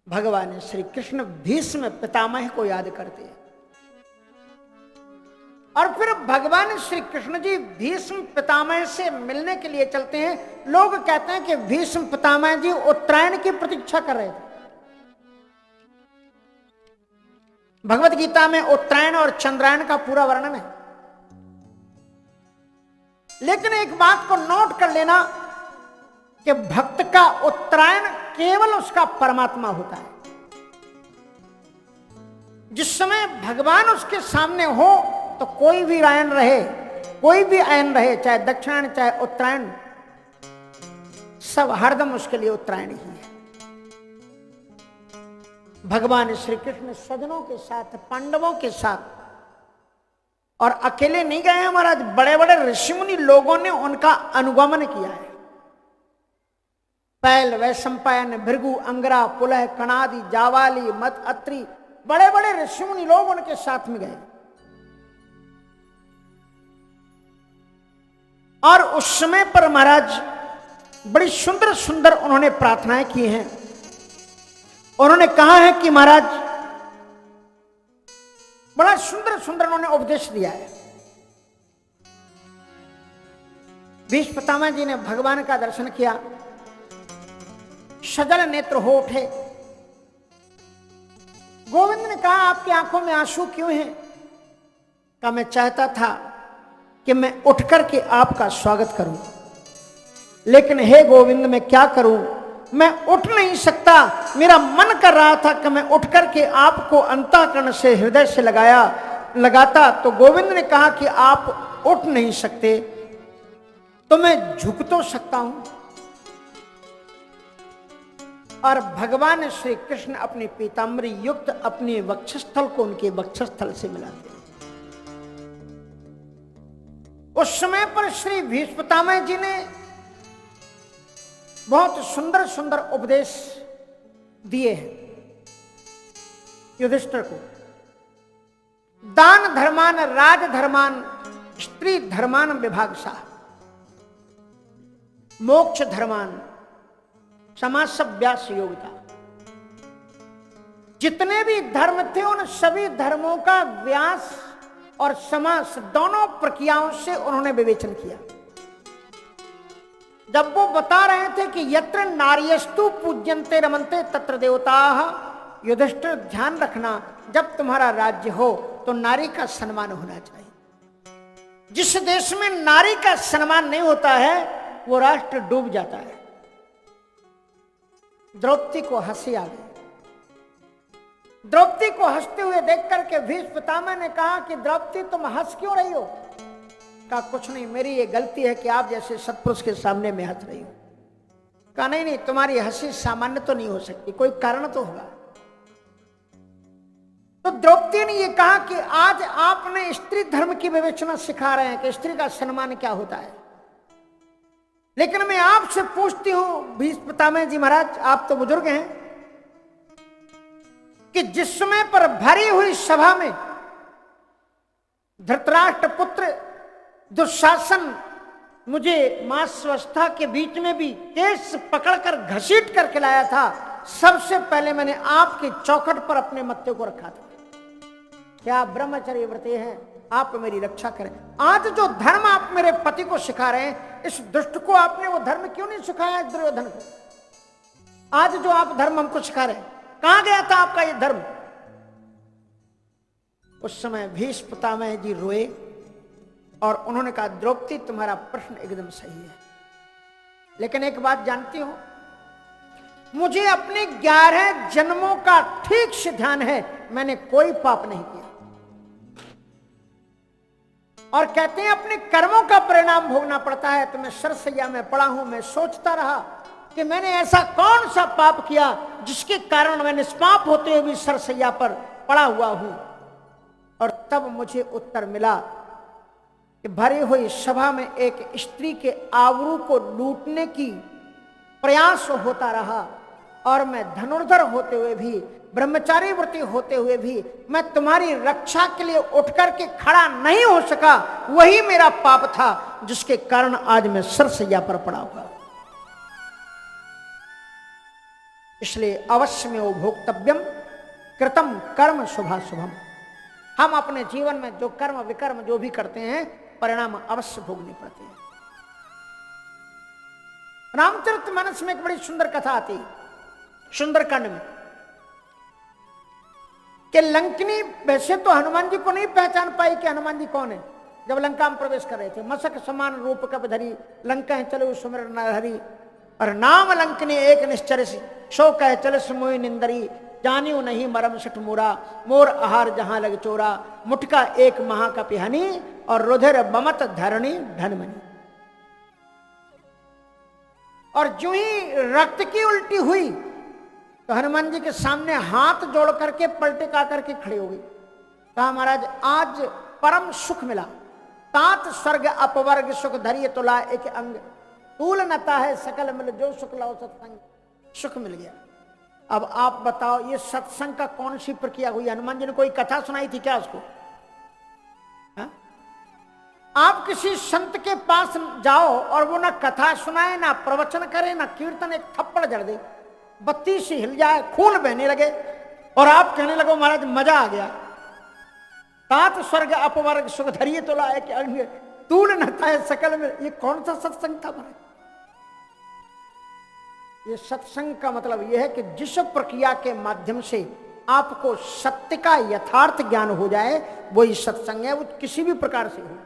भगवान श्री कृष्ण भीष्म पितामह को याद करते हैं और फिर भगवान श्री कृष्ण जी भीष्म पितामह से मिलने के लिए चलते हैं। लोग कहते हैं कि भीष्म पितामह जी उत्तरायण की प्रतीक्षा कर रहे थे। भगवत गीता में उत्तरायण और चंद्रायण का पूरा वर्णन है, लेकिन एक बात को नोट कर लेना कि भक्त का उत्तरायण केवल उसका परमात्मा होता है। जिस समय भगवान उसके सामने हो तो कोई भी आयन रहे, कोई भी आयन रहे, चाहे दक्षिणायन चाहे उत्तरायण, सब हरदम उसके लिए उत्तरायण ही है। भगवान श्री कृष्ण सज्जनों के साथ, पांडवों के साथ, और अकेले नहीं गए हैं महाराज, बड़े बड़े ऋषिमुनि लोगों ने उनका अनुगमन किया है। पैल, वैशंपायन, भृगु, अंगरा, पुलह, कणादि, जावाली, मत, अत्रि, बड़े बड़े ऋषिमुनि लोग उनके साथ में गए। और उस समय पर महाराज बड़ी सुंदर सुंदर उन्होंने प्रार्थनाएं की हैं। उन्होंने कहा है कि महाराज बड़ा सुंदर सुंदर उन्होंने उपदेश दिया है। भीष्म पितामह जी ने भगवान का दर्शन किया, सजल नेत्र हो उठे। गोविंद ने कहा आपकी आंखों में आंसू क्यों हैं? कहा मैं चाहता था कि मैं उठ करके आपका स्वागत करूं, लेकिन हे गोविंद मैं क्या करूं, मैं उठ नहीं सकता। मेरा मन कर रहा था कि मैं उठ करके आपको अंतःकरण से, हृदय से लगाता, तो गोविंद ने कहा कि आप उठ नहीं सकते तो मैं झुक तो सकता हूं। और भगवान श्री कृष्ण अपनी पीताम्बरी युक्त अपने वक्षस्थल को उनके वक्षस्थल से मिलाते हैं। उस समय पर श्री भीष्म पितामह जी ने बहुत सुंदर सुंदर उपदेश दिए हैं युधिष्ठिर को। दान धर्मान, राज धर्मान, स्त्री धर्मान विभागशः, मोक्ष धर्मान, समासव्यास योगिता। जितने भी धर्म थे उन सभी धर्मों का व्यास और समास दोनों प्रक्रियाओं से उन्होंने विवेचन किया। जब वो बता रहे थे कि यत्र नार्यस्तु पूज्यन्ते रमन्ते तत्र देवताः, युधिष्ठिर ध्यान रखना जब तुम्हारा राज्य हो तो नारी का सम्मान होना चाहिए। जिस देश में नारी का सम्मान नहीं होता है वो राष्ट्र डूब जाता है। द्रौपदी को हंसी आ गई। द्रौपदी को हंसते हुए देख करके भीष्म पितामह ने कहा कि द्रौपदी तुम हंस क्यों रही हो? कहा कुछ नहीं, मेरी ये गलती है कि आप जैसे सत्पुरुष के सामने में हंस रही हो। कहा नहीं नहीं, तुम्हारी हंसी सामान्य तो नहीं हो सकती, कोई कारण तो होगा। तो द्रौपदी ने ये कहा कि आज आपने स्त्री धर्म की विवेचना सिखा रहे हैं कि स्त्री का सम्मान क्या होता है, लेकिन मैं आपसे पूछती हूं भीष्म पितामह जी महाराज, आप तो बुजुर्ग हैं, कि जिस समय पर भरी हुई सभा में धृतराष्ट्र पुत्र दुशासन मुझे मास्वस्था के बीच में भी केस पकड़कर घसीट कर खिलाया था, सबसे पहले मैंने आपके चौखट पर अपने मत्थे को रखा था। क्या आप ब्रह्मचर्य व्रते हैं? आप मेरी रक्षा करें। आज जो धर्म आप मेरे पति को सिखा रहे हैं, इस दुष्ट को आपने वो धर्म क्यों नहीं सिखाया दुर्योधन को? आज जो आप धर्म हमको सिखा रहे हैं, कहां गया था आपका ये धर्म? उस समय भीष्म पितामह जी रोए और उन्होंने कहा द्रौपदी तुम्हारा प्रश्न एकदम सही है, लेकिन एक बात जानती हो, मुझे अपने 11 जन्मों का ठीक से ध्यान है, मैंने कोई पाप नहीं किया। और कहते हैं अपने कर्मों का परिणाम भोगना पड़ता है। तो मैं सरसैया में पड़ा हूं, मैं सोचता रहा कि मैंने ऐसा कौन सा पाप किया जिसके कारण मैं निष्पाप होते हुए भी सरसैया पर पड़ा हुआ हूं। और तब मुझे उत्तर मिला कि भरी हुई सभा में एक स्त्री के आबरू को लूटने की प्रयास होता रहा, और मैं धनुर्धर होते हुए भी, ब्रह्मचारी व्रती होते हुए भी मैं तुम्हारी रक्षा के लिए उठ करके खड़ा नहीं हो सका। वही मेरा पाप था जिसके कारण आज मैं सरसैया पर पड़ा हुआ। इसलिए अवश्य में वो भोक्तव्यम कृतम कर्म शुभाशुभम। हम अपने जीवन में जो कर्म विकर्म जो भी करते हैं परिणाम अवश्य भोगने पड़ते हैं। रामचरितमानस में एक बड़ी सुंदर कथा आती है, सुंदरकांड में, कि लंकिनी वैसे तो हनुमान जी को नहीं पहचान पाई कि हनुमान जी कौन है। जब लंका में प्रवेश कर रहे थे, मसक समान रूप कप धरी, लंका है चलो सुमिर नरहरि, और नाम लंकिनी एक निश्चर सो कह चल मोहि निंदरी, जानियो नहीं मरम सठ मोरा, मोर आहार जहां लग चोरा, मुटका एक महा का पिहनी, और रुधिर बमत धरणी धनमनी। और जो ही रक्त की उल्टी हुई तो हनुमान जी के सामने हाथ जोड़ करके पलटे का करके खड़े हो गई। कहा महाराज आज परम सुख मिला, तात स्वर्ग अपवर्ग सुख धरिय तुला एक अंग, तूल नता है सकल मिल जो सुख लाओ सत्संग, सुख मिल गया। अब आप बताओ ये सत्संग का कौन सी प्रक्रिया हुई? हनुमान जी ने कोई कथा सुनाई थी क्या उसको? हा? आप किसी संत के पास जाओ और वो ना कथा सुनाए ना प्रवचन करे ना कीर्तन, एक थप्पड़ जड़ दे, बत्ती से हिल जाए, खून बहने लगे और आप कहने लगो महाराज मजा आ गया। तात स्वर्ग अपवर्ग सुख धरिय तुला एक अंग, तूल नता है सकल में, ये कौन सा सत्संग था महाराज? ये सत्संग का मतलब यह है कि जिस प्रक्रिया के माध्यम से आपको सत्य का यथार्थ ज्ञान हो जाए वही सत्संग है, वो किसी भी प्रकार से हो।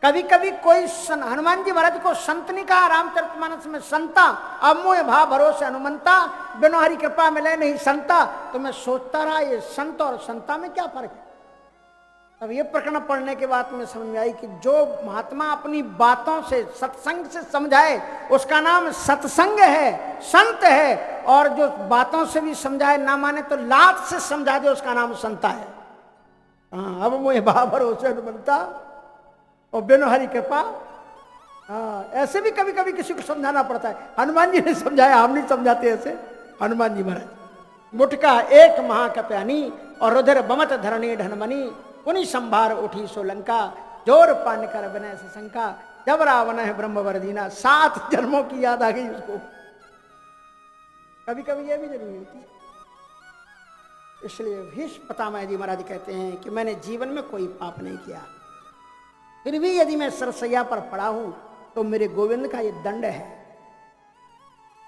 कभी कभी कोई हनुमान जी महाराज को संत नहीं कहा, रामचरितमानस में संता अमोह भाव भरोसे हनुमंता, बिनो हरि कृपा मिले नहीं संता। तो मैं सोचता रहा ये संत और संता में क्या फर्क है। अब ये प्रकरण पढ़ने के बाद में समझ में आई कि जो महात्मा अपनी बातों से सत्संग से समझाए उसका नाम सत्संग है, संत है, और जो बातों से भी समझाए ना माने तो लात से समझा दे उसका नाम संता है। हाँ, अब मुझे भाव भरोसे हनुमंता और बिनु हरि कृपा। हाँ, ऐसे भी कभी कभी किसी को समझाना पड़ता है। हनुमान जी ने समझाया, हम नहीं समझाते ऐसे। हनुमान जी महाराज मुटका एक महा का प्यानी, और रुधिर बमत धरणी ढनमनी, उन्हीं संभार उठी सोलंका, जोर पान कर बने से शंका, जब रावण है ब्रह्म वरदीना। 7 जन्मों की याद आ गई उसको। कभी कभी यह भी जरूरी होती है। इसलिए भीष्म पितामह जी महाराज कहते हैं कि मैंने जीवन में कोई पाप नहीं किया, फिर भी यदि मैं सरसैया पर पड़ा हूं तो मेरे गोविंद का ये दंड है।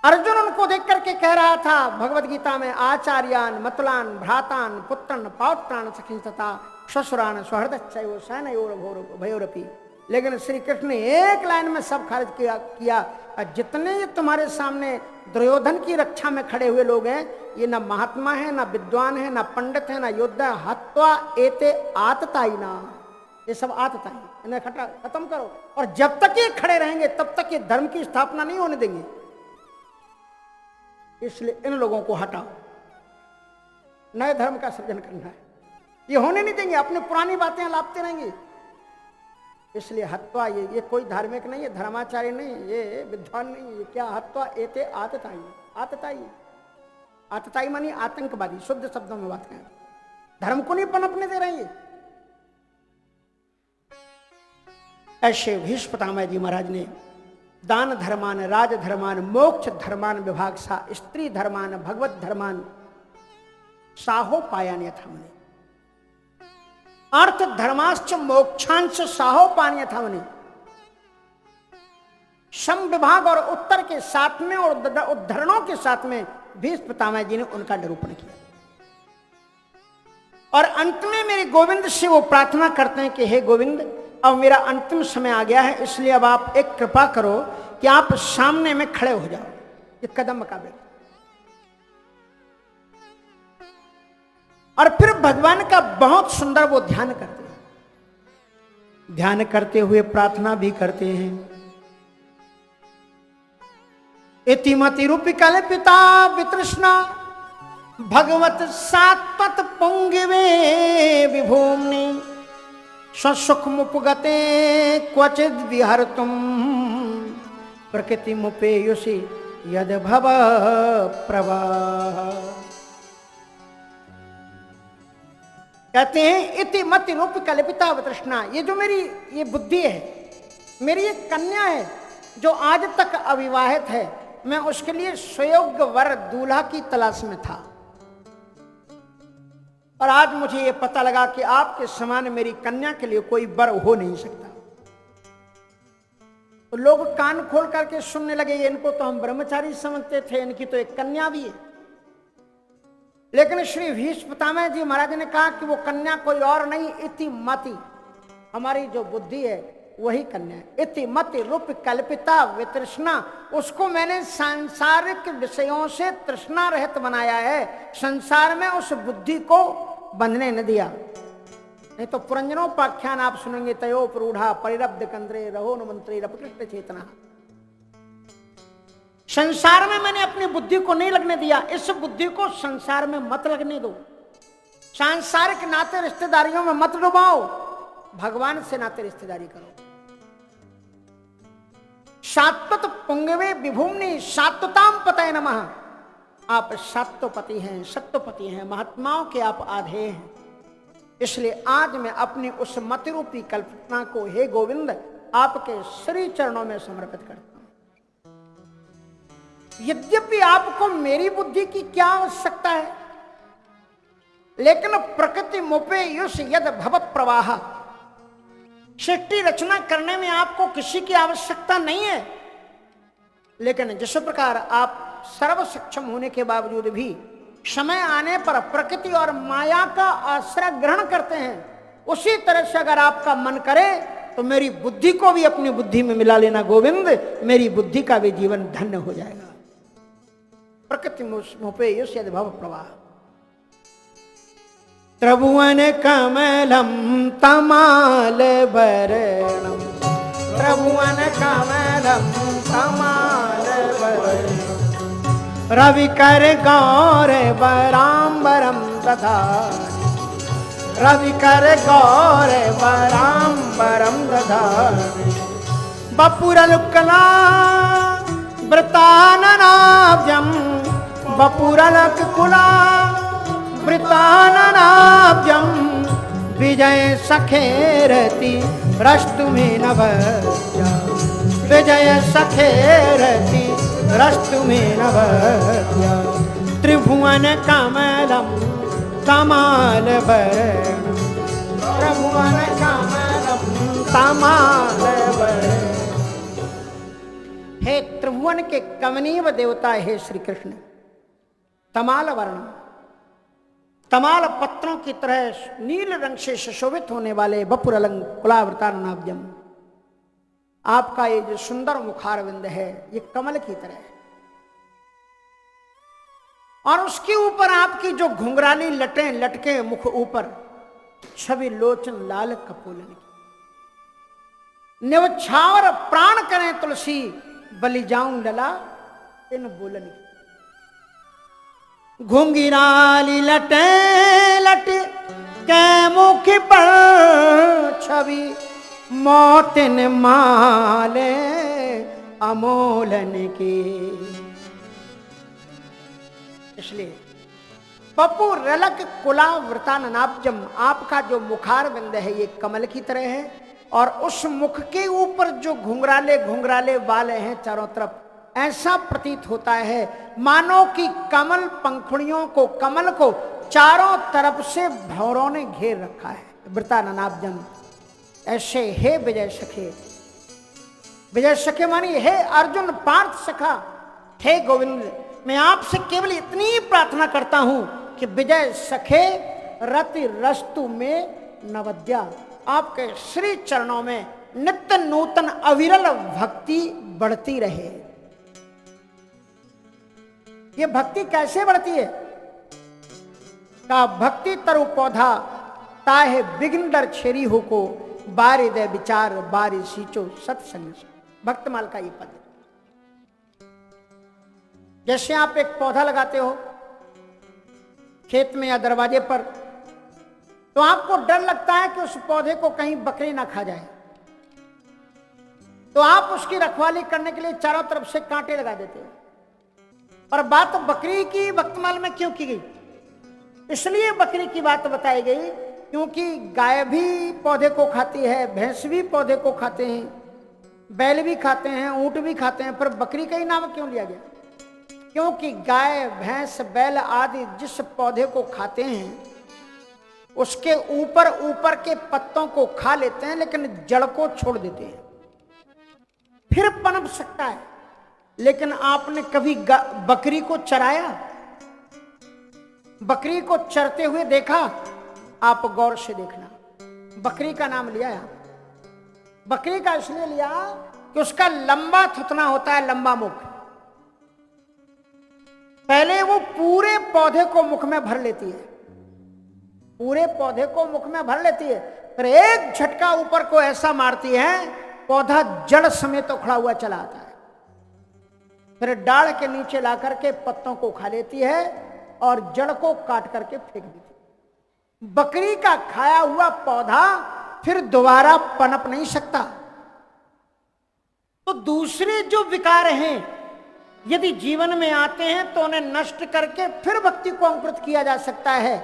अर्जुन उनको देख करके कह रहा था भगवत गीता में, आचार्यान मतुलान भ्रातान पुत्रन पौत्रान सखी तथा ससुरान सहृदच्चैव सैनयोर भयोरपि। लेकिन श्री कृष्ण ने एक लाइन में सब खारिज किया। जितने तुम्हारे सामने दुर्योधन की रक्षा में खड़े हुए लोग हैं, ये ना महात्मा है, ना विद्वान है, ना पंडित है, ना योद्धा, हत्वा एते आततायिना, ये सब आतताई, इन्हें खत्म करो। और जब तक ये खड़े रहेंगे तब तक ये धर्म की स्थापना नहीं होने देंगे। इसलिए इन लोगों को हटाओ, नए धर्म का सृजन करना है। ये होने नहीं देंगे, अपनी पुरानी बातें लापते रहेंगे। इसलिए हत्वा, ये कोई धार्मिक नहीं है, धर्माचार्य नहीं, ये विद्वान नहीं, ये क्या हत्वा एते आतताई। आतताई, आतताई मानी आतंकवादी, शुद्ध शब्दों में बात करें, धर्म को नहीं पनपने दे रहे हैं। ऐसे भीष्म पितामह जी महाराज ने दान धर्मान, राज धर्मान, मोक्ष धर्मान विभाग सा, स्त्री धर्मान, भगवत धर्मान साहो पायान यथामने, अर्थ धर्माश्च मोक्षांश साहो पान यथामने। सम विभाग और उत्तर के साथ में और उद्धरणों के साथ में भीष्म पितामह जी ने उनका निरूपण किया। और अंत में मेरे गोविंद से वो प्रार्थना करते हैं कि हे गोविंद, अब मेरा अंतिम समय आ गया है, इसलिए अब आप एक कृपा करो कि आप सामने में खड़े हो जाओ, ये कदम मुकाबले। और फिर भगवान का बहुत सुंदर वो ध्यान करते हैं, ध्यान करते हुए प्रार्थना भी करते हैं। इतिमति रूपी कल्पिता वितृष्णा भगवत सात्वत पुंगिवे विभूमनि, स्वसुख मुपगते क्वचिद विहर्तुम, प्रकृति मुपेयुषि यद भव प्रवाह। कहते हैं इति मति रूप कल्पिता वितृष्णा, ये जो मेरी ये बुद्धि है, मेरी ये कन्या है जो आज तक अविवाहित है, मैं उसके लिए सुयोग्य वर दूल्हा की तलाश में था। और आज मुझे यह पता लगा कि आपके समान मेरी कन्या के लिए कोई वर हो नहीं सकता। तो लोग कान खोल करके सुनने लगे, इनको तो हम ब्रह्मचारी समझते थे, इनकी तो एक कन्या भी है। लेकिन श्री भीष्म पितामह जी महाराज ने कहा कि वो कन्या कोई और नहीं, इति मति, हमारी जो बुद्धि है वही कन्या है। इति मति रूप कल्पिता वितृष्णा, उसको मैंने सांसारिक विषयों से तृष्णा रहित बनाया है, संसार में उस बुद्धि को बंधने न दिया। नहीं तो पुरंजनोपाख्यान आप सुनेंगे, तयो प्रूढ़ा परिरब्ध कंद्रे रहो न मंत्री रपकृष्ण चेतना। संसार में मैंने अपनी बुद्धि को नहीं लगने दिया, इस बुद्धि को संसार में मत लगने दो। सांसारिक नाते रिश्तेदारियों में मत डुबाओ, भगवान से नाते रिश्तेदारी करो। सात्वत पुंगवे विभूमि सात्वताम पतये नमः, आप सात्वपति हैं, सत्वपति हैं, महात्माओं के आप आधेय हैं। इसलिए आज मैं अपनी उस मति रूपी कल्पना को हे गोविंद आपके श्री चरणों में समर्पित करता हूं। यद्यपि आपको मेरी बुद्धि की क्या आवश्यकता है, लेकिन प्रकृति मुपे युष यद भवत प्रवाह, सृष्टि रचना करने में आपको किसी की आवश्यकता नहीं है। लेकिन जिस प्रकार आप सर्व सक्षम होने के बावजूद भी समय आने पर प्रकृति और माया का आश्रय ग्रहण करते हैं, उसी तरह से अगर आपका मन करे तो मेरी बुद्धि को भी अपनी बुद्धि में मिला लेना गोविंद, मेरी बुद्धि का भी जीवन धन्य हो जाएगा। प्रकृति मुपे युष यद भव प्रवाह, त्रिभुवन कमलम तमाल वरणम, त्रिभुवन कमलम तमाल वरणम, रवि कर गौर वरांबरम दधारि, रवि कर गौर वरांबरम दधारि, बपुरलुकला वृताननाब्जम, बपुरलकुला वृताननाब्जम, विजय सखेरति रस्तु में नभज्या, विजय सखेरति रस्तु में नभज्या, त्रिभुवन कमलम तमाल वरणम, त्रिभुवन कमलम तमाल वरणम। हे त्रिभुवन के कमनीय देवता हे श्री कृष्ण, तमाल वर्ण, तमाल पत्रों की तरह नील रंग से सुशोभित होने वाले बपुरलंग कुलावृताननाब्जम, आपका ये जो सुंदर मुखारविंद है ये कमल की तरह है, और उसके ऊपर आपकी जो घुंघराली लटें लटके मुख ऊपर, छवि लोचन लाल कपोलन की, निवछावर प्राण करें तुलसी, बलि जाऊं लला इन बोलन की, घुंघराली लटें लट के मुख पर छवि, मोतिन माले अमोलन की। इसलिए पप्पू रलक कुला वृताननाब्जम, आपका जो मुखार बिंद है ये कमल की तरह है, और उस मुख के ऊपर जो घुंघराले घुंघराले बाल हैं चारों तरफ, ऐसा प्रतीत होता है मानो कि कमल पंखुड़ियों को, कमल को चारों तरफ से भौरों ने घेर रखा है। वृताननाब्जम, ऐसे हे विजय सखे, विजय सखे मानी हे अर्जुन पार्थ सखा, हे गोविंद मैं आपसे केवल इतनी ही प्रार्थना करता हूं कि विजय सखे रति रस्तु में नवद्या, आपके श्री चरणों में नित्य नूतन अविरल भक्ति बढ़ती रहे। ये भक्ति कैसे बढ़ती है? का भक्ति तरु पौधा ताहे विघ्न डर छेरी हो को, बारि दे विचार बारि सींचो सत्संग। भक्तमाल का ये पद, जैसे आप एक पौधा लगाते हो खेत में या दरवाजे पर, तो आपको डर लगता है कि उस पौधे को कहीं बकरी ना खा जाए, तो आप उसकी रखवाली करने के लिए चारों तरफ से कांटे लगा देते हो। और बात बकरी की भक्तमाल में क्यों की गई? इसलिए बकरी की बात बताई गई क्योंकि गाय भी पौधे को खाती है, भैंस भी पौधे को खाते हैं, बैल भी खाते हैं, ऊंट भी खाते हैं, पर बकरी का ही नाम क्यों लिया गया? क्योंकि गाय, भैंस, बैल आदि जिस पौधे को खाते हैं उसके ऊपर ऊपर के पत्तों को खा लेते हैं, लेकिन जड़ को छोड़ देते हैं। फिर पनप सकता है। लेकिन आपने कभी बकरी को चराया? बकरी को चरते हुए देखा? आप गौर से देखना। बकरी का नाम लिया है। बकरी का इसलिए लिया कि उसका लंबा थुथना होता है, लंबा मुख। पहले वो पूरे पौधे को मुख में भर लेती है, पूरे पौधे को मुख में भर लेती है, फिर एक झटका ऊपर को ऐसा मारती है, पौधा जड़ समेत तो खड़ा हुआ चला आता है। फिर डाल के नीचे ला करके पत्तों को खा लेती है और जड़ को काट करके फेंक देती है। बकरी का खाया हुआ पौधा फिर दोबारा पनप नहीं सकता। तो दूसरे जो विकार हैं यदि जीवन में आते हैं तो उन्हें नष्ट करके फिर भक्ति को अंकुरित किया जा सकता है।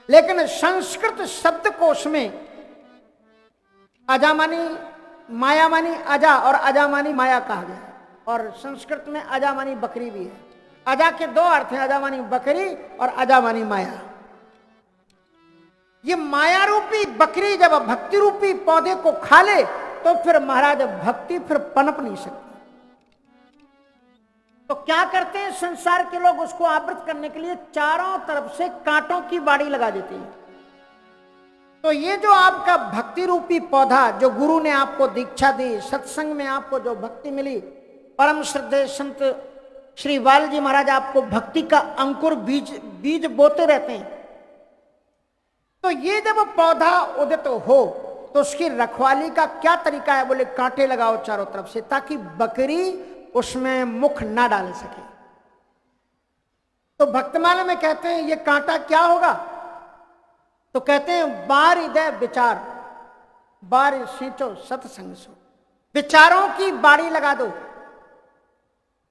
लेकिन संस्कृत शब्दकोश में अजा मानी माया मानी अजा और अजा मानी माया कहा गया है। और संस्कृत में अजा मानी बकरी भी है। अजा के दो अर्थ हैं, अजा मानी बकरी और अजा मानी माया। ये माया रूपी बकरी जब भक्ति रूपी पौधे को खा ले तो फिर महाराज भक्ति फिर पनप नहीं सकती। तो क्या करते हैं संसार के लोग? उसको आवृत करने के लिए चारों तरफ से कांटों की बाड़ी लगा देते हैं। तो ये जो आपका भक्ति रूपी पौधा, जो गुरु ने आपको दीक्षा दी, सत्संग में आपको जो भक्ति मिली, परम श्रद्धेय संत श्री बाल जी महाराज आपको भक्ति का अंकुर बीज बोते रहते हैं। तो ये जब पौधा उदित हो तो उसकी रखवाली का क्या तरीका है? बोले कांटे लगाओ चारों तरफ से, ताकि बकरी उसमें मुख ना डाल सके। तो भक्तमाला में कहते हैं ये कांटा क्या होगा? तो कहते हैं बार हृदय विचार, बार सींचो सत्संग सो। विचारों की बाड़ी लगा दो।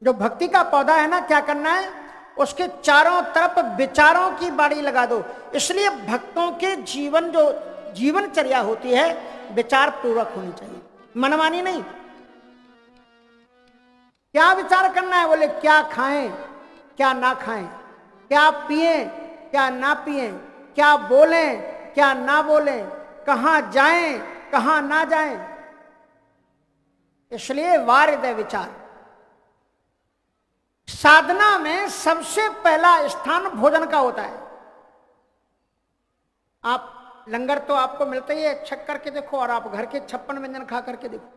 जो भक्ति का पौधा है ना, क्या करना है? उसके चारों तरफ विचारों की बाड़ी लगा दो। इसलिए भक्तों के जीवन जो जीवनचर्या होती है विचार पूर्वक होनी चाहिए, मनमानी नहीं। क्या विचार करना है? बोले क्या खाएं क्या ना खाएं, क्या पिएं क्या ना पिएं, क्या बोलें क्या ना बोलें, कहां जाएं कहां ना जाएं। इसलिए वारिदय विचार। साधना में सबसे पहला स्थान भोजन का होता है। आप लंगर तो आपको मिलता ही है, चेक करके देखो, और आप घर के 56 व्यंजन खा करके देखो।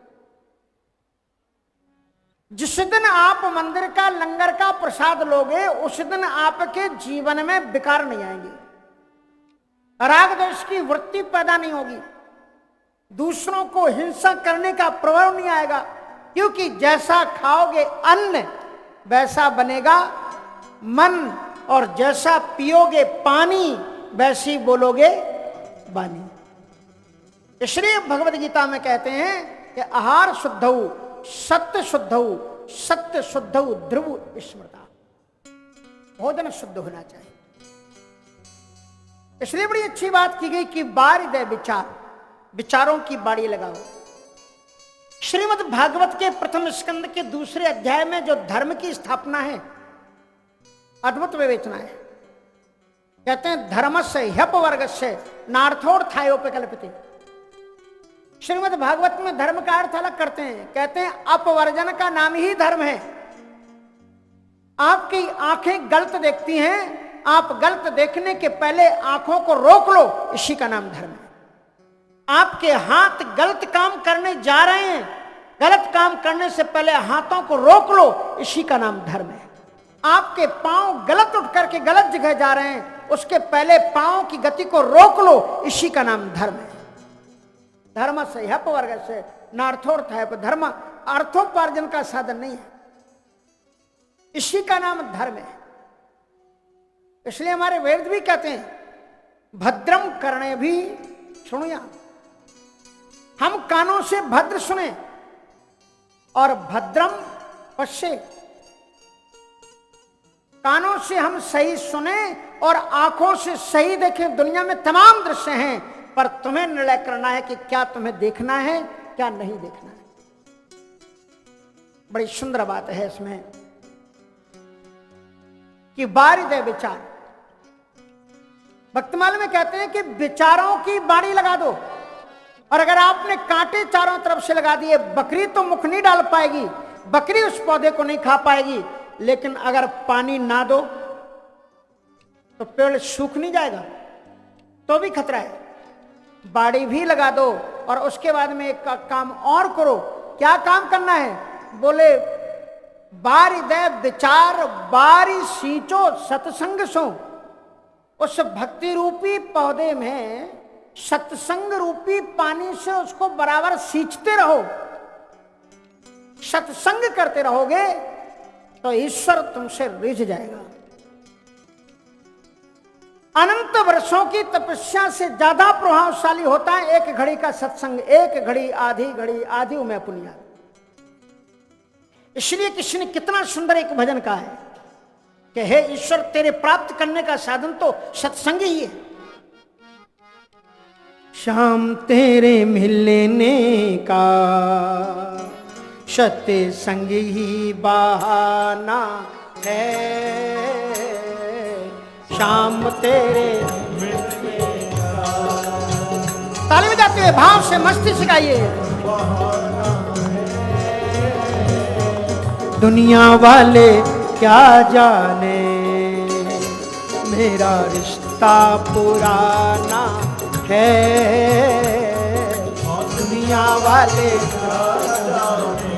जिस दिन आप मंदिर का लंगर का प्रसाद लोगे उस दिन आपके जीवन में विकार नहीं आएंगे, राग द्वेष की वृत्ति पैदा नहीं होगी, दूसरों को हिंसा करने का प्रभाव नहीं आएगा। क्योंकि जैसा खाओगे अन्न वैसा बनेगा मन, और जैसा पियोगे पानी वैसी बोलोगे वाणी। इसलिए भगवद गीता में कहते हैं कि आहार शुद्धौ सत्य शुद्धौ सत्य शुद्धौ ध्रुव स्मृता। भोजन शुद्ध होना चाहिए। इसलिए बड़ी अच्छी बात की गई कि बारिदय विचार, विचारों की बाड़ी लगाओ। श्रीमद् भागवत के प्रथम स्कंद के दूसरे अध्याय में जो धर्म की स्थापना है, अद्भुत विवेचना है। कहते हैं धर्मस्य ह्यपवर्गस्य नार्थोर्थायोपकल्पिते। श्रीमद् भागवत में धर्म का अर्थ अलग करते हैं। कहते हैं अपवर्जन का नाम ही धर्म है। आपकी आंखें गलत देखती हैं, आप गलत देखने के पहले आंखों को रोक लो, इसी का नाम धर्म है। आपके हाथ गलत काम करने जा रहे हैं, गलत काम करने से पहले हाथों को रोक लो, इसी का नाम धर्म है। आपके पांव गलत उठ करके गलत जगह जा रहे हैं, उसके पहले पांव की गति को रोक लो, इसी का नाम धर्म है। धर्म से ह्यपवर्ग से नार्थोर्थ है। धर्म अर्थोपार्जन का साधन नहीं है, इसी का नाम धर्म है। इसलिए हमारे वेद भी कहते हैं भद्रम करणे भी सुनिया। हम कानों से भद्र सुने और भद्रम पश्ये। कानों से हम सही सुने और आंखों से सही देखें। दुनिया में तमाम दृश्य हैं, पर तुम्हें निर्णय करना है कि क्या तुम्हें देखना है क्या नहीं देखना है। बड़ी सुंदर बात है इसमें कि बारिदे विचार, भक्तमाल में कहते हैं कि विचारों की बाड़ी लगा दो, और अगर आपने कांटे चारों तरफ से लगा दिए, बकरी तो मुख नहीं डाल पाएगी, बकरी उस पौधे को नहीं खा पाएगी, लेकिन अगर पानी ना दो तो पेड़ सूख नहीं जाएगा, तो भी खतरा है। बाड़ी भी लगा दो और उसके बाद में एक काम और करो। क्या काम करना है? बोले बारिदे विचार बारी सींचो सत्संग सो। उस भक्ति रूपी पौधे में सत्संग रूपी पानी से उसको बराबर सींचते रहो। सत्संग करते रहोगे तो ईश्वर तुमसे रिझ जाएगा। अनंत वर्षों की तपस्या से ज्यादा प्रभावशाली होता है एक घड़ी का सत्संग। एक घड़ी आधी में पुनिया। इसलिए किसी ने कितना सुंदर एक भजन कहा है कि हे ईश्वर, तेरे प्राप्त करने का साधन तो सत्संग ही है। शाम तेरे मिलने का सत्संग ही बहाना है। शाम तेरे मिलने का। ताली बजाते हुए भाव से मस्ती सिखाइए। दुनिया वाले क्या जाने मेरा रिश्ता पुराना है। दुनिया वाले क्या जाने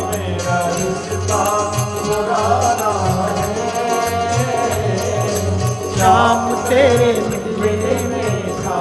मेरा रिश्ता पुराना है। शाम तेरे मिलने का।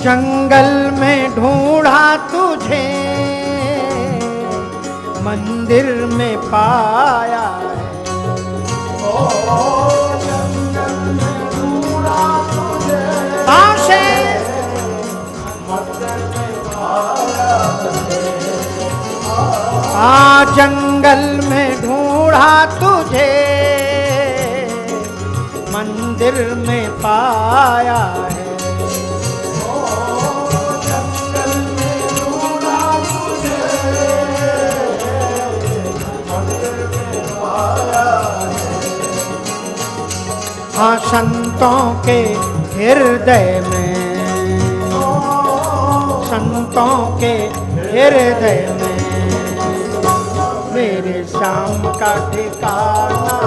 जंगल में ढूंढा तुझे मंदिर में पाया है। जंगल में ढूंढा तुझे मंदिर में पाया है। जंगल में ढूंढा तुझे मंदिर में पाया है। हाँ, संतों के हृदय में, संतों के हृदय में मेरे श्याम का ठिकाना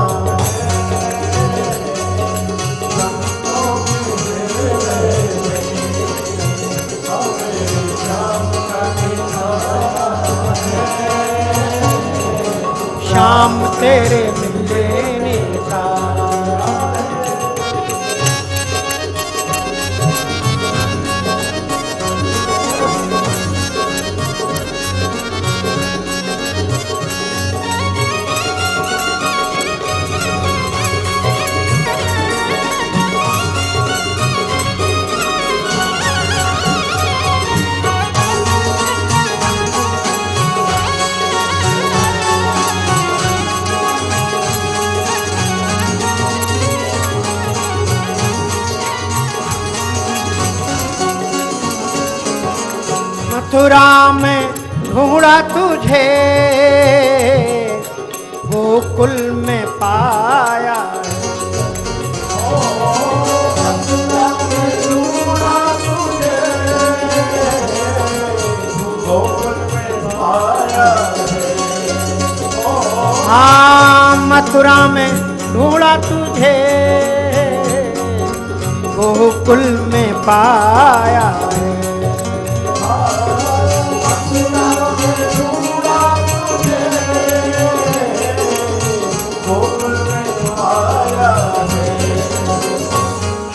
श्याम तेरे मिलने का। मथुरा में ढूंढा तुझे गोकुल में पाया है। मथुरा में ढूंढा तुझे गोकुल में पाया है। हाँ, मथुरा में ढूंढा तुझे गोकुल में पाया है।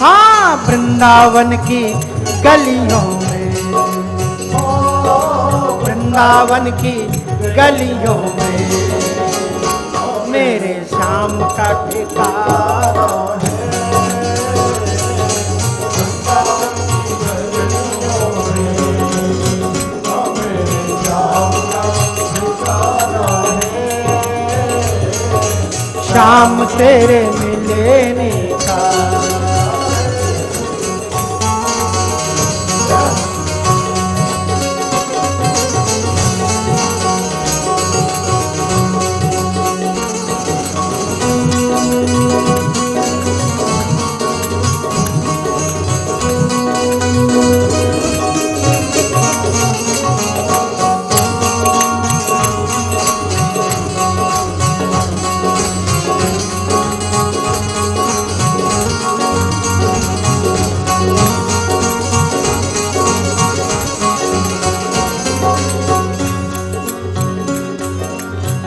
हाँ, वृंदावन वृंदावन की गलियों में, वृंदावन की गलियों में मेरे श्याम का ठिकाना है। श्याम तेरे मिलने का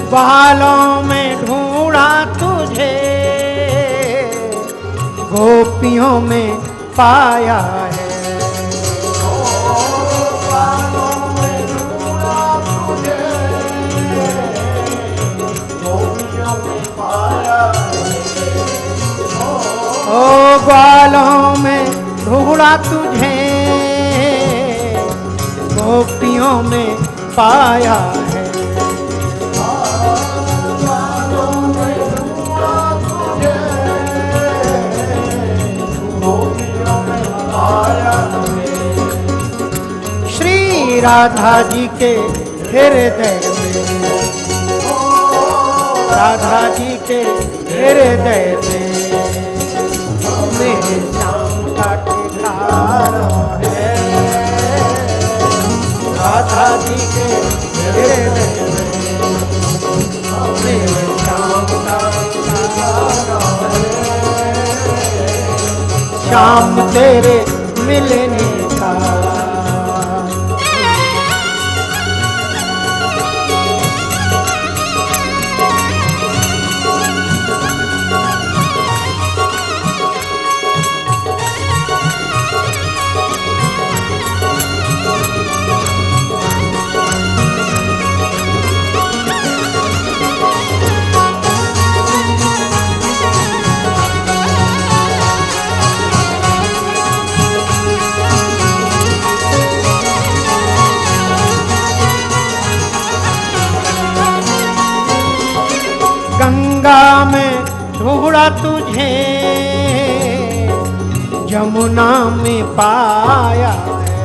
बालों में ढूंढा तुझे, गोपियों में पाया है। बालों में ढूंढा तुझे, गोपियों में पाया है। ओ बालों में ढूंढा तुझे, गोपियों में पाया है। श्री राधा जी के हृदय में, राधा जी के हृदय में मेरे श्याम का ठिकाना है। राधा जी के हृदय में मेरे श्याम का ठिकाना है। श्याम तेरे मिलने का गंगा में ढूंढा तुझे, जमुना में पाया है।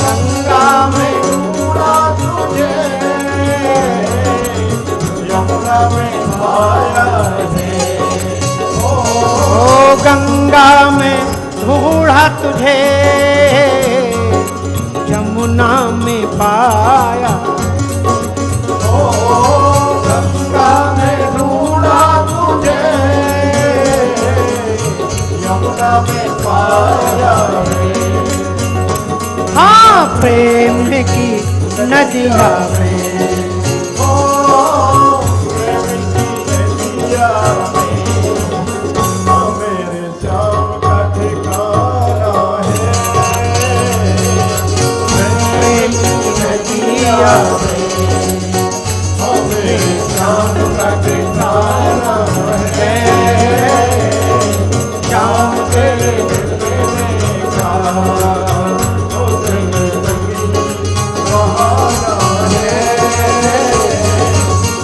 गंगा में ढूंढा तुझे, जमुना में पाया है। ओ गंगा में ढूंढा तुझे, जमुना में पाया। गंगा में ढूंढा तुझे, यमुना में पाया है। हाँ प्रेम की नदिया में, प्रेम की नदिया में मेरे श्याम का ठिकाना है। प्रेम की नदिया में श्याम का ठिकाना है। श्याम तेरे मिलने का बहाना है।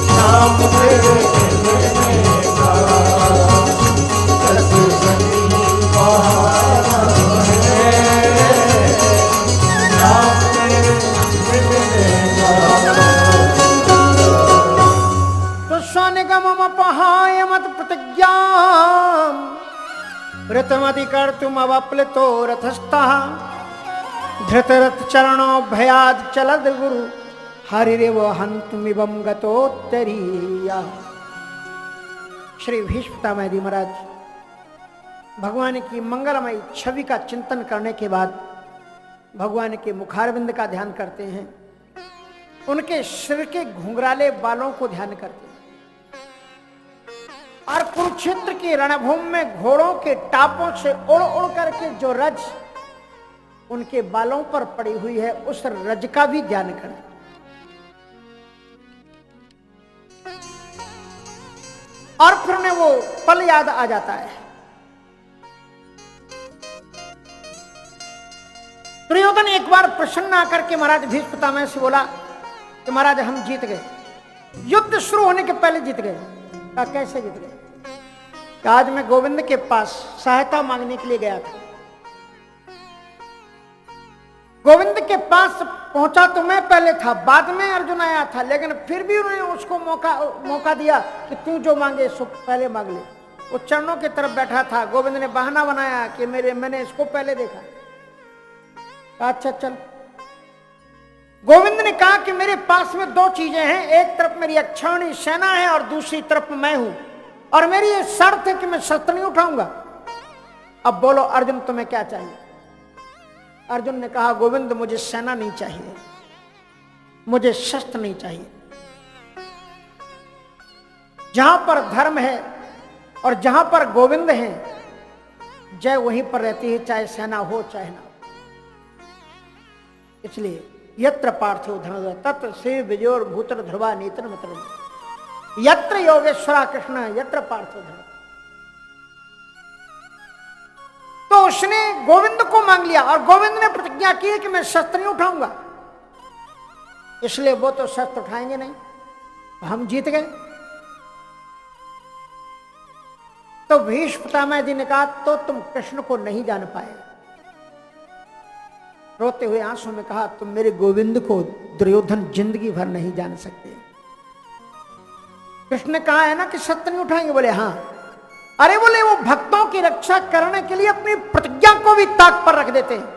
श्याम तेरे मिलने का सतसंगी बहाना है। श्याम तेरे मिलने का स्वनिगममपहाय मत प्रतिज्ञां ऋतमति कर्तुम अवप्लुतो रथस्थः धृतरथ चरणो भयाद चलद गुरु हरिरेव हन्तुमिवं गतोत्तरीया। श्री भीष्म पितामह महाराज भगवान की मंगलमयी छवि का चिंतन करने के बाद भगवान के मुखारविंद का ध्यान करते हैं, उनके सिर के घुंघराले बालों को ध्यान करते हैं। और कुरुक्षेत्र की रणभूमि में घोड़ों के टापों से उड़ उड़ करके जो रज उनके बालों पर पड़ी हुई है, उस रज का भी ज्ञान करें। और फिर उन्हें वो पल याद आ जाता है। दुर्योधन एक बार प्रसन्न आकर के महाराज भीष्म पितामह से बोला कि महाराज हम जीत गए, युद्ध शुरू होने के पहले जीत गए। कहा कैसे जीत गए? आज मैं गोविंद के पास सहायता मांगने के लिए गया था, गोविंद के पास पहुंचा तो मैं पहले था, बाद में अर्जुन आया था, लेकिन फिर भी उन्होंने उसको मौका दिया कि तू जो मांगे सो पहले मांग ले। वो चरणों की तरफ बैठा था, गोविंद ने बहाना बनाया कि मैंने इसको पहले देखा। अच्छा चल। गोविंद ने कहा कि मेरे पास में दो चीजें हैं, एक तरफ मेरी अक्षौणी सेना है और दूसरी तरफ मैं हूं, और मेरी ये शर्त है कि मैं शस्त्र नहीं उठाऊंगा। अब बोलो अर्जुन तुम्हें क्या चाहिए? अर्जुन ने कहा गोविंद मुझे सेना नहीं चाहिए, मुझे शस्त्र नहीं चाहिए। जहां पर धर्म है और जहां पर गोविंद है, जय वहीं पर रहती है, चाहे सेना हो चाहे ना हो। इसलिए यत्र पार्थो धनुर्धर तत्र श्री विजयोर भूतर ध्रुवा नेत्र मित्र, यत्र योगेश्वरा कृष्ण यत्र पार्थो धनुर्धर। तो उसने गोविंद को मांग लिया और गोविंद ने प्रतिज्ञा की है कि मैं शस्त्र नहीं उठाऊंगा, इसलिए वो तो शस्त्र उठाएंगे नहीं, हम जीत गए। तो भीष्म पितामह जी ने कहा तो तुम कृष्ण को नहीं जान पाए। रोते हुए आंसू में कहा तुम मेरे गोविंद को दुर्योधन जिंदगी भर नहीं जान सकते। कृष्ण ने कहा है ना कि शस्त्र नहीं उठाएंगे? बोले हाँ। अरे बोले वो भक्तों की रक्षा करने के लिए अपनी प्रतिज्ञा को भी ताक पर रख देते हैं।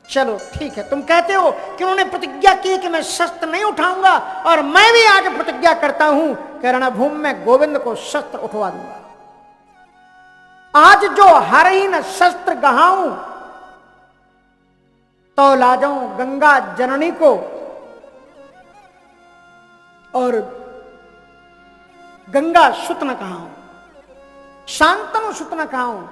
चलो ठीक है, तुम कहते हो कि उन्होंने प्रतिज्ञा की कि मैं शस्त्र नहीं उठाऊंगा, और मैं भी आज प्रतिज्ञा करता हूं कि रणभूमि में गोविंद को शस्त्र उठवा दूंगा। आज जो हरहीन शस्त्र गहाऊं तो ला जाऊं गंगा जननी को और गंगा सुत न कहाऊं, शांतनु सुत न कहाऊं।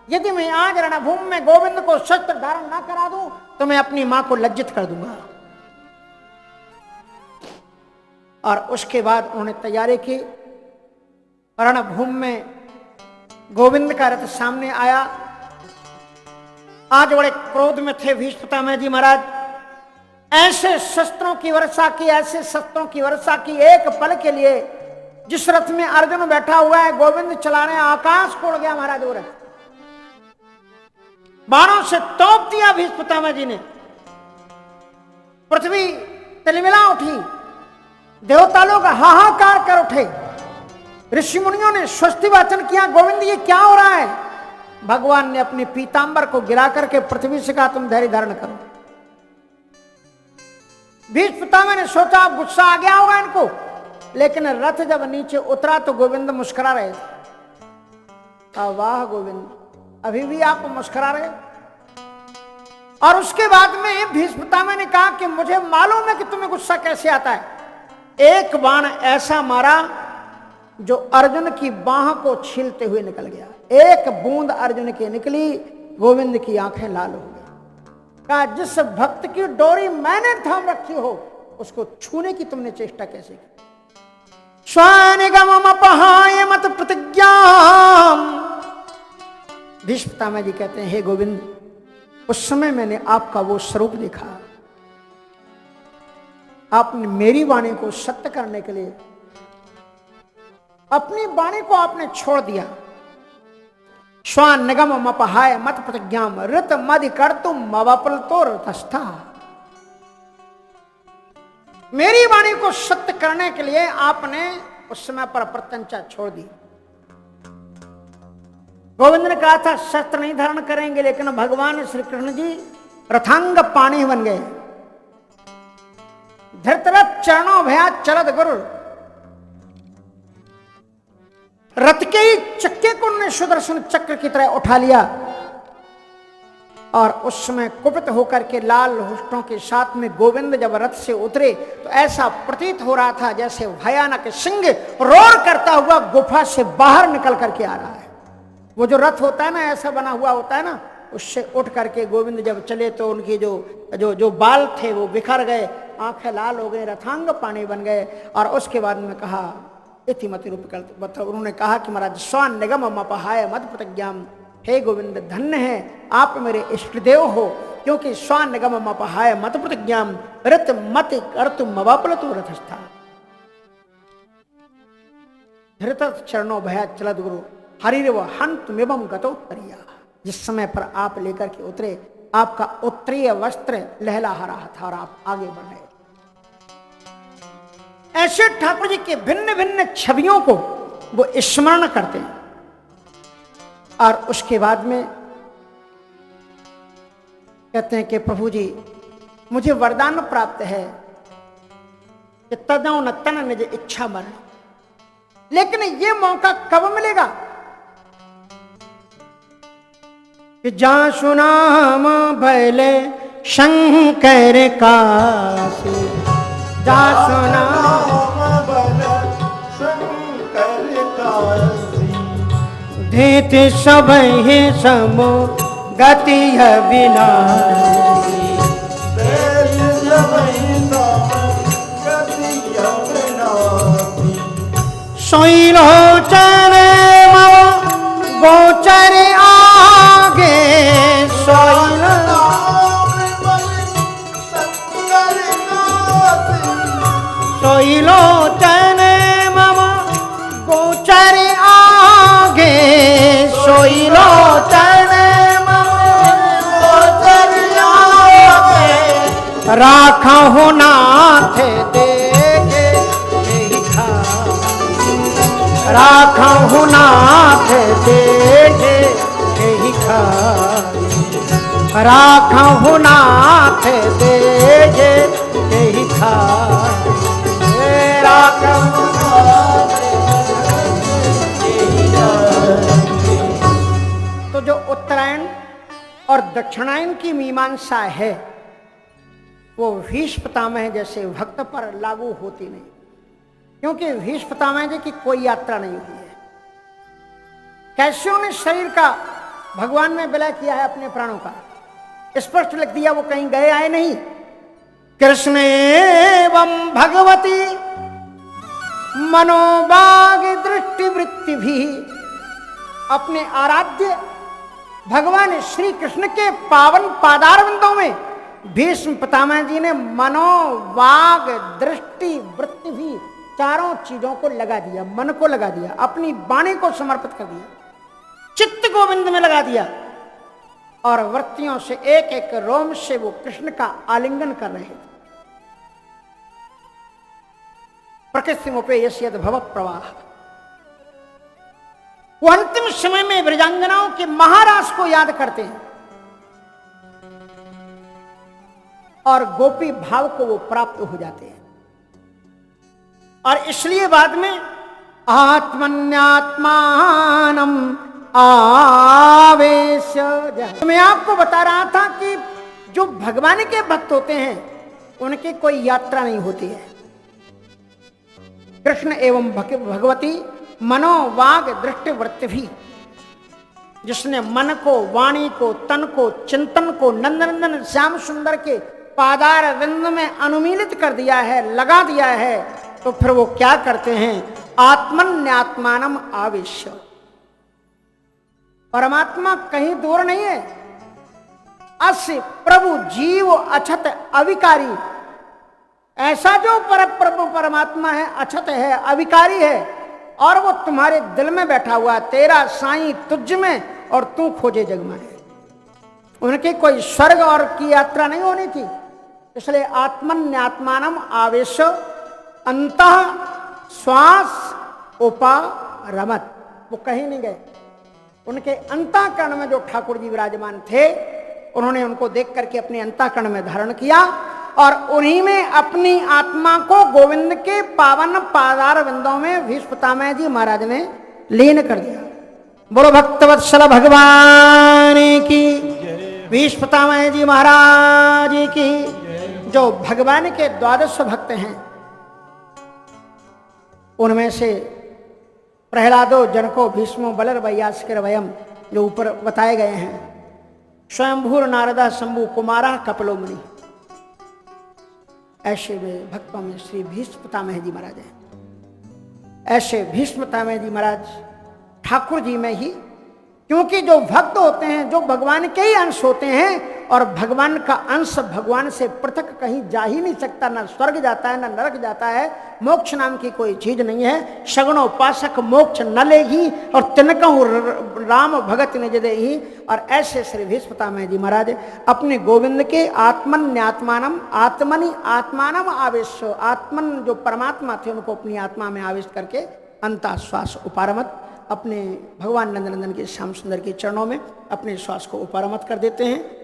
यदि मैं आज रणभूमि में गोविंद को शस्त्र धारण ना करा दूं तो मैं अपनी मां को लज्जित कर दूंगा। और उसके बाद उन्होंने तैयारी की। रणभूमि में गोविंद का रथ सामने आया। आज बड़े क्रोध में थे भीष्म पितामह जी महाराज। ऐसे शस्त्रों की वर्षा की, ऐसे शस्त्रों की वर्षा की एक पल के लिए। जिस रथ में अर्जुन बैठा हुआ है, गोविंद चला रहे हैं, आकाश को उड़ गया महाराज वो रथ। बाणों से तोप दिया भीष्म पितामह जी ने। पृथ्वी तिलमिला उठी, देवता लोग हाहाकार कर उठे, ऋषि मुनियों ने स्वस्ति वाचन किया, गोविंद ये क्या हो रहा है? भगवान ने अपने पीतांबर को गिरा करके पृथ्वी से कहा तुम धैर्य धारण करो। भीष्म पितामह ने सोचा अब गुस्सा आ गया होगा इनको, लेकिन रथ जब नीचे उतरा तो गोविंद मुस्कुरा रहे थे। वाह गोविंद, अभी भी आप मुस्कुरा रहे। और उसके बाद में भीष्म पितामह ने कहा कि मुझे मालूम है कि तुम्हें गुस्सा कैसे आता है। एक बाण ऐसा मारा जो अर्जुन की बाह को छीलते हुए निकल गया। एक बूंद अर्जुन की निकली, गोविंद की आंखें लाल हो गई। कहा जिस भक्त की डोरी मैंने थाम रखी हो उसको छूने की तुमने चेष्टा कैसे की? स्वानिगमम अपहाय मत प्रतिज्ञाम। भीष्म पितामह जी कहते हैं हे गोविंद, उस समय मैंने आपका वो स्वरूप देखा। आपने मेरी वाणी को सत्य करने के लिए अपनी वाणी को आपने छोड़ दिया। श्वान निगम मपहाय मत प्रतिज्ञाम ऋत मदि कर तुम मवपल तो रथस्था। मेरी वाणी को सत्य करने के लिए आपने उस समय पर प्रत्यंचा छोड़ दी। गोविंद ने कहा था शस्त्र नहीं धारण करेंगे, लेकिन भगवान श्री कृष्ण जी रथांग पाणी बन गए। धृतरथ चरणों भया चलत गुरु, रथ के ही चक्के को उन्होंने सुदर्शन चक्र की तरह उठा लिया। और उस समय कुपित होकर के लाल होष्टों के साथ में गोविंद जब रथ से उतरे तो ऐसा प्रतीत हो रहा था जैसे भयानक सिंह रोर करता हुआ गुफा से बाहर निकल करके आ रहा है। वो जो रथ होता है ना, ऐसा बना हुआ होता है ना, उससे उठ करके गोविंद जब चले तो उनकी जो बाल थे वो बिखर गए, आंखें लाल हो गई, रथांग पानी बन गए। और उसके बाद में कहा इतिमति रूप उन्होंने कहा कि महाराज स्वान निगम अपहाय मद प्रतिज्ञाम, हे गोविंद धन्य है आप मेरे इष्ट देव हो, क्योंकि स्वान निगम अपहाय मत प्रतिज्ञाम रत मत कर्तु मवापलतु रथस्था धृत चरणों भया चलत गुरु हरिव हंतुमिवं गतो परिया। जिस समय पर आप लेकर के उतरे, आपका उत्तरीय वस्त्र लहलहा रहा था और आप आगे बढ़ गए। ऐसे ठाकुर जी के भिन्न भिन्न छवियों को वो स्मरण करते हैं। और उसके बाद में कहते हैं कि प्रभु जी मुझे वरदान प्राप्त है कि तदौ न तन निज इच्छा मरण, लेकिन ये मौका कब मिलेगा कि जहां सुनाम भैले शंकर काशी, जहां सुनाम भैले शंकर काशी, धीत सब ही समो गति है विनाशी, सोई लोचन गोचर आगे, सोई लोचन मम गोचर आगे, सोई लोचन मम गोचर आगे, राखा हो नाथ देखे राखा हूँ नाथ देखे ही खाई, राखा हूँ नाथ देखे ही खाई, राखा हूँ नाथ देखे ही खाई। तो जो उत्तरायण और दक्षिणायन की मीमांसा है वो भीष्म पितामह जैसे भक्त पर लागू होती नहीं, क्योंकि भीष्म पितामह जी की कोई यात्रा नहीं हुई है। कैसे उन्हें शरीर का भगवान में विलय किया है अपने प्राणों का, स्पष्ट लिख दिया, वो कहीं गए आए नहीं। कृष्ण एवं भगवती मनोबाग दृष्टि वृत्ति भी, अपने आराध्य भगवान श्री कृष्ण के पावन पादारविंदों में भीष्म पितामह जी ने मनोवाग दृष्टि वृत्ति भी चारों चीजों को लगा दिया, मन को लगा दिया, अपनी वाणी को समर्पित कर दिया, चित्त गोविंद में लगा दिया, और वृत्तियों से एक एक रोम से वो कृष्ण का आलिंगन कर रहे थे। प्रकृति मुपेयस्यद भव प्रवाह, वो अंतिम समय में ब्रजांगनाओं के महाराज को याद करते हैं और गोपी भाव को वो प्राप्त हो जाते हैं। और इसलिए बाद में आत्मन्यात्मानम आवेश, मैं आपको बता रहा था कि जो भगवान के भक्त होते हैं उनकी कोई यात्रा नहीं होती है। कृष्ण एवं भगवती मनोवाग दृष्टि वृत्ति भी, जिसने मन को, वाणी को, तन को, चिंतन को नंदनंदन श्याम सुंदर के पादार विंद में अनुमीलित कर दिया है, लगा दिया है, तो फिर वो क्या करते हैं, आत्मन्यात्मानम आवेश। परमात्मा कहीं दूर नहीं है, अस्य प्रभु जीव अछत अविकारी, ऐसा जो प्रभु परमात्मा है अछत है, अविकारी है, और वो तुम्हारे दिल में बैठा हुआ, तेरा साईं तुझ में और तू खोजे जग में है। उनकी कोई स्वर्ग और की यात्रा नहीं होनी थी, इसलिए आत्मन्यात्मानम आवेश अंतः श्वास उपारमत, वो कहीं नहीं गए। उनके अंतःकरण में जो ठाकुर जी विराजमान थे, उन्होंने उनको देख करके अपने अंतःकरण में धारण किया और उन्हीं में अपनी आत्मा को गोविंद के पावन पादार विंदों में भीष्म पितामह जी महाराज ने लीन कर दिया। बोलो भक्तवत्सल भगवान की। भीष्म पितामह जी महाराज की। जो भगवान के 12 भक्त हैं उनमें से प्रहलादो, जनको, भीष्मो, बलर, वयास्कर, वयम जो ऊपर बताए गए हैं, स्वयंभूर, नारदा, शंभु, कुमारा, कपिलो मुनि, ऐसे वे भक्तों में श्री भीष्म पितामह जी महाराज हैं। ऐसे भीष्म पितामह जी महाराज ठाकुर जी में ही, क्योंकि जो भक्त होते हैं जो भगवान के ही अंश होते हैं, और भगवान का अंश भगवान से पृथक कहीं जा ही नहीं सकता, ना स्वर्ग जाता है ना नरक जाता है, मोक्ष नाम की कोई चीज नहीं है। सगुणो उपासक मोक्ष न लेगी और तिनकहु राम भगत निज देहि। और ऐसे श्री भीष्म पितामह जी महाराज अपने गोविंद के आत्मन्यात्मानम आत्मनि आत्मानम आवेश, आत्मन जो परमात्मा थे उनको अपनी आत्मा में आवेश करके अंतःश्वास उपारमत अपने भगवान नंदनंदन के श्याम सुंदर के चरणों में अपने श्वास को उपारमत कर देते हैं।